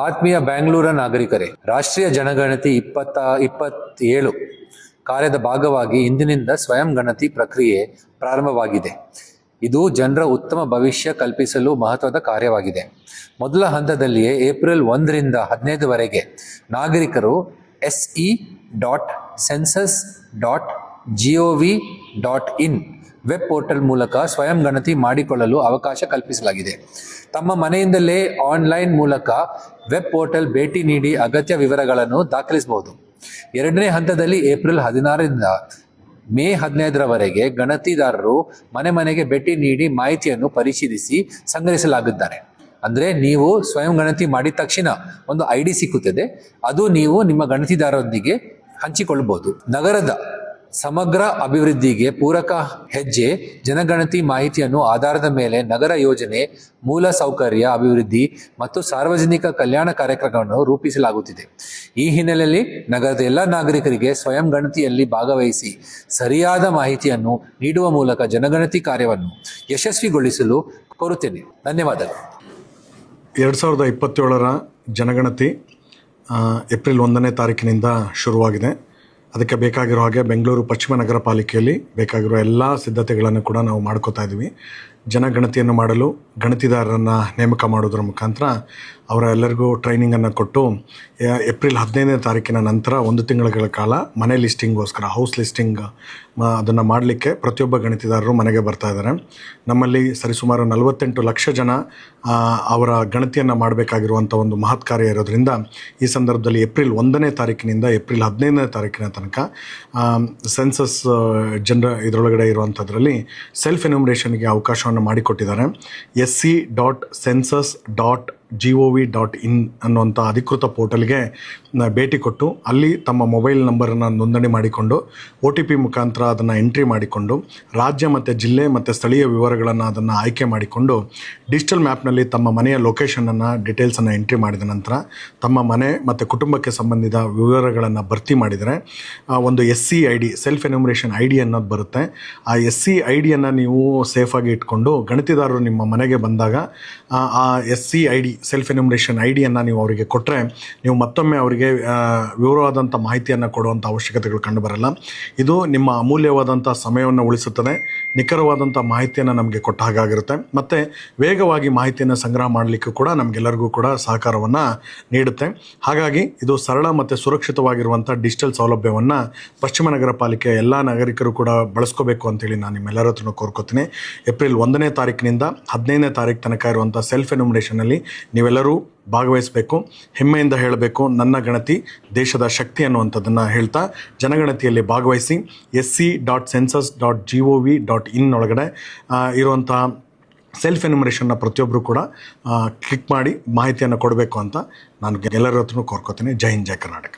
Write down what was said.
ಆತ್ಮೀಯ ಬೆಂಗಳೂರು ನಾಗರಿಕರೇ, ರಾಷ್ಟ್ರೀಯ ಜನಗಣತಿ 2027 ಕಾರ್ಯದ ಭಾಗವಾಗಿ ಇಂದಿನಿಂದ ಸ್ವಯಂ ಗಣತಿ ಪ್ರಕ್ರಿಯೆ ಪ್ರಾರಂಭವಾಗಿದೆ. ಇದು ಜನರ ಉತ್ತಮ ಭವಿಷ್ಯ ಕಲ್ಪಿಸಲು ಮಹತ್ವದ ಕಾರ್ಯವಾಗಿದೆ. ಮೊದಲ ಹಂತದಲ್ಲಿಯೇ ಏಪ್ರಿಲ್ 1 ರಿಂದ 15 ನಾಗರಿಕರು se.census.gov.in ವೆಬ್ ಪೋರ್ಟಲ್ ಮೂಲಕ ಸ್ವಯಂ ಗಣತಿ ಮಾಡಿಕೊಳ್ಳಲು ಅವಕಾಶ ಕಲ್ಪಿಸಲಾಗಿದೆ. ತಮ್ಮ ಮನೆಯಿಂದಲೇ ಆನ್ಲೈನ್ ಮೂಲಕ ವೆಬ್ ಪೋರ್ಟಲ್ ಭೇಟಿ ನೀಡಿ ಅಗತ್ಯ ವಿವರಗಳನ್ನು ದಾಖಲಿಸಬಹುದು. ಎರಡನೇ ಹಂತದಲ್ಲಿ ಏಪ್ರಿಲ್ 16 ರಿಂದ ಮೇ 15 ಗಣತಿದಾರರು ಮನೆ ಮನೆಗೆ ಭೇಟಿ ನೀಡಿ ಮಾಹಿತಿಯನ್ನು ಪರಿಶೀಲಿಸಿ ಸಂಗ್ರಹಿಸಲಾಗುತ್ತಾರೆ. ಅಂದರೆ ನೀವು ಸ್ವಯಂ ಗಣತಿ ಮಾಡಿದ ತಕ್ಷಣ ಒಂದು ID ಸಿಕ್ಕುತ್ತದೆ. ಅದು ನೀವು ನಿಮ್ಮ ಗಣತಿದಾರರೊಂದಿಗೆ ಹಂಚಿಕೊಳ್ಳಬಹುದು. ನಗರದ ಸಮಗ್ರ ಅಭಿವೃದ್ಧಿಗೆ ಪೂರಕ ಹೆಜ್ಜೆ ಜನಗಣತಿ ಮಾಹಿತಿಯನ್ನು ಆಧಾರದ ಮೇಲೆ ನಗರ ಯೋಜನೆ, ಮೂಲ ಸೌಕರ್ಯ ಅಭಿವೃದ್ಧಿ ಮತ್ತು ಸಾರ್ವಜನಿಕ ಕಲ್ಯಾಣ ಕಾರ್ಯಕ್ರಮಗಳನ್ನು ರೂಪಿಸಲಾಗುತ್ತಿದೆ. ಈ ಹಿನ್ನೆಲೆಯಲ್ಲಿ ನಗರದ ಎಲ್ಲ ನಾಗರಿಕರಿಗೆ ಸ್ವಯಂ ಗಣತಿಯಲ್ಲಿ ಭಾಗವಹಿಸಿ ಸರಿಯಾದ ಮಾಹಿತಿಯನ್ನು ನೀಡುವ ಮೂಲಕ ಜನಗಣತಿ ಕಾರ್ಯವನ್ನು ಯಶಸ್ವಿಗೊಳಿಸಲು ಕೋರುತ್ತೇನೆ. ಧನ್ಯವಾದಗಳು. 2027 ಜನಗಣತಿ ಏಪ್ರಿಲ್ 1ನೇ ತಾರೀಕಿನಿಂದ ಶುರುವಾಗಿದೆ. ಅದಕ್ಕೆ ಬೇಕಾಗಿರೋ ಹಾಗೆ ಬೆಂಗಳೂರು ಪಶ್ಚಿಮ ನಗರ ಪಾಲಿಕೆಯಲ್ಲಿ ಬೇಕಾಗಿರೋ ಎಲ್ಲ ಸಿದ್ಧತೆಗಳನ್ನು ಕೂಡ ನಾವು ಮಾಡ್ಕೋತಾ ಇದ್ದೀವಿ. ಜನಗಣತಿಯನ್ನು ಮಾಡಲು ಗಣತಿದಾರರನ್ನು ನೇಮಕ ಮಾಡೋದ್ರ ಮುಖಾಂತರ ಅವರ ಎಲ್ಲರಿಗೂ ಟ್ರೈನಿಂಗನ್ನು ಕೊಟ್ಟು ಏಪ್ರಿಲ್ 15ನೇ ತಾರೀಕಿನ ನಂತರ 1 ತಿಂಗಳ ಕಾಲ ಮನೆ ಲಿಸ್ಟಿಂಗ್ಗೋಸ್ಕರ ಹೌಸ್ ಲಿಸ್ಟಿಂಗ್ ಅದನ್ನು ಮಾಡಲಿಕ್ಕೆ ಪ್ರತಿಯೊಬ್ಬ ಗಣತಿದಾರರು ಮನೆಗೆ ಬರ್ತಾ ಇದ್ದಾರೆ. ನಮ್ಮಲ್ಲಿ ಸರಿಸುಮಾರು 48 ಲಕ್ಷ ಜನ ಅವರ ಗಣತಿಯನ್ನು ಮಾಡಬೇಕಾಗಿರುವಂಥ ಒಂದು ಮಹತ್ ಕಾರ್ಯ ಇರೋದ್ರಿಂದ ಈ ಸಂದರ್ಭದಲ್ಲಿ ಏಪ್ರಿಲ್ 1ನೇ ತಾರೀಕಿನಿಂದ ಏಪ್ರಿಲ್ 15ನೇ ತಾರೀಕಿನ ತನಕ ಸೆನ್ಸಸ್ ಇದರೊಳಗಡೆ ಇರುವಂಥದ್ರಲ್ಲಿ ಸೆಲ್ಫ್ ಎನ್ಯುಮರೇಷನ್ಗೆ ಅವಕಾಶವನ್ನು ಮಾಡಿಕೊಟ್ಟಿದ್ದಾರೆ. se.census.gov.in ಅನ್ನುವಂಥ ಅಧಿಕೃತ ಪೋರ್ಟಲ್ಗೆ ಭೇಟಿ ಕೊಟ್ಟು ಅಲ್ಲಿ ತಮ್ಮ ಮೊಬೈಲ್ ನಂಬರನ್ನು ನೋಂದಣಿ ಮಾಡಿಕೊಂಡು OTP ಮುಖಾಂತರ ಅದನ್ನು ಎಂಟ್ರಿ ಮಾಡಿಕೊಂಡು ರಾಜ್ಯ ಮತ್ತು ಜಿಲ್ಲೆ ಮತ್ತು ಸ್ಥಳೀಯ ವಿವರಗಳನ್ನು ಅದನ್ನು ಆಯ್ಕೆ ಮಾಡಿಕೊಂಡು ಡಿಜಿಟಲ್ ಮ್ಯಾಪ್ನಲ್ಲಿ ತಮ್ಮ ಮನೆಯ ಲೊಕೇಶನನ್ನು ಡೀಟೇಲ್ಸನ್ನು ಎಂಟ್ರಿ ಮಾಡಿದ ನಂತರ ತಮ್ಮ ಮನೆ ಮತ್ತು ಕುಟುಂಬಕ್ಕೆ ಸಂಬಂಧಿತ ವಿವರಗಳನ್ನು ಭರ್ತಿ ಮಾಡಿದರೆ ಒಂದು SC ID self enumeration ID ಅನ್ನೋದು ಬರುತ್ತೆ. ಆ SC IDಯನ್ನು ನೀವು ಸೇಫಾಗಿ ಇಟ್ಕೊಂಡು ಗಣತಿದಾರರು ನಿಮ್ಮ ಮನೆಗೆ ಬಂದಾಗ ಆ SC ID ಸೆಲ್ಫ್ ಎನ್ಯುಮರೇಷನ್ IDಯನ್ನು ನೀವು ಅವರಿಗೆ ಕೊಟ್ಟರೆ ನೀವು ಮತ್ತೊಮ್ಮೆ ಅವರಿಗೆ ವಿವರವಾದಂಥ ಮಾಹಿತಿಯನ್ನು ಕೊಡುವಂಥ ಅವಶ್ಯಕತೆಗಳು ಕಂಡುಬರಲ್ಲ. ಇದು ನಿಮ್ಮ ಅಮೂಲ್ಯವಾದಂಥ ಸಮಯವನ್ನು ಉಳಿಸುತ್ತದೆ, ನಿಖರವಾದಂಥ ಮಾಹಿತಿಯನ್ನು ನಮಗೆ ಕೊಟ್ಟ ಹಾಗಾಗಿರುತ್ತೆ ಮತ್ತು ವೇಗವಾಗಿ ಮಾಹಿತಿಯನ್ನು ಸಂಗ್ರಹ ಮಾಡಲಿಕ್ಕೂ ಕೂಡ ನಮಗೆಲ್ಲರಿಗೂ ಕೂಡ ಸಹಕಾರವನ್ನು ನೀಡುತ್ತೆ. ಹಾಗಾಗಿ ಇದು ಸರಳ ಮತ್ತು ಸುರಕ್ಷಿತವಾಗಿರುವಂಥ ಡಿಜಿಟಲ್ ಸೌಲಭ್ಯವನ್ನು ಪಶ್ಚಿಮ ನಗರ ಪಾಲಿಕೆ ಎಲ್ಲ ನಾಗರಿಕರು ಕೂಡ ಬಳಸ್ಕೋಬೇಕು ಅಂತೇಳಿ ನಾನು ನಿಮ್ಮೆಲ್ಲರ ಹತ್ರನೂ ಕೋರ್ಕೋತೀನಿ. ಏಪ್ರಿಲ್ 1ನೇ ತಾರೀಕಿನಿಂದ 15ನೇ ತಾರೀಕು ತನಕ ಇರುವಂಥ ಸೆಲ್ಫ್ ಎನ್ಯುಮರೇಷನಲ್ಲಿ ನೀವೆಲ್ಲರೂ ಭಾಗವಹಿಸಬೇಕು. ಹೆಮ್ಮೆಯಿಂದ ಹೇಳಬೇಕು, ನನ್ನ ಗಣತಿ ದೇಶದ ಶಕ್ತಿ ಅನ್ನುವಂಥದ್ದನ್ನು ಹೇಳ್ತಾ ಜನಗಣತಿಯಲ್ಲಿ ಭಾಗವಹಿಸಿ se.census.gov.in ಒಳಗಡೆ ಇರುವಂಥ ಸೆಲ್ಫ್ ಎನ್ಯುಮರೇಷನ್ನ ಪ್ರತಿಯೊಬ್ಬರು ಕೂಡ ಕ್ಲಿಕ್ ಮಾಡಿ ಮಾಹಿತಿಯನ್ನು ಕೊಡಬೇಕು ಅಂತ ನಾನು ಎಲ್ಲರ ಹತ್ರನೂ ಕೋರ್ಕೋತೀನಿ. ಜೈ ಹಿಂದ್, ಜೈ ಕರ್ನಾಟಕ.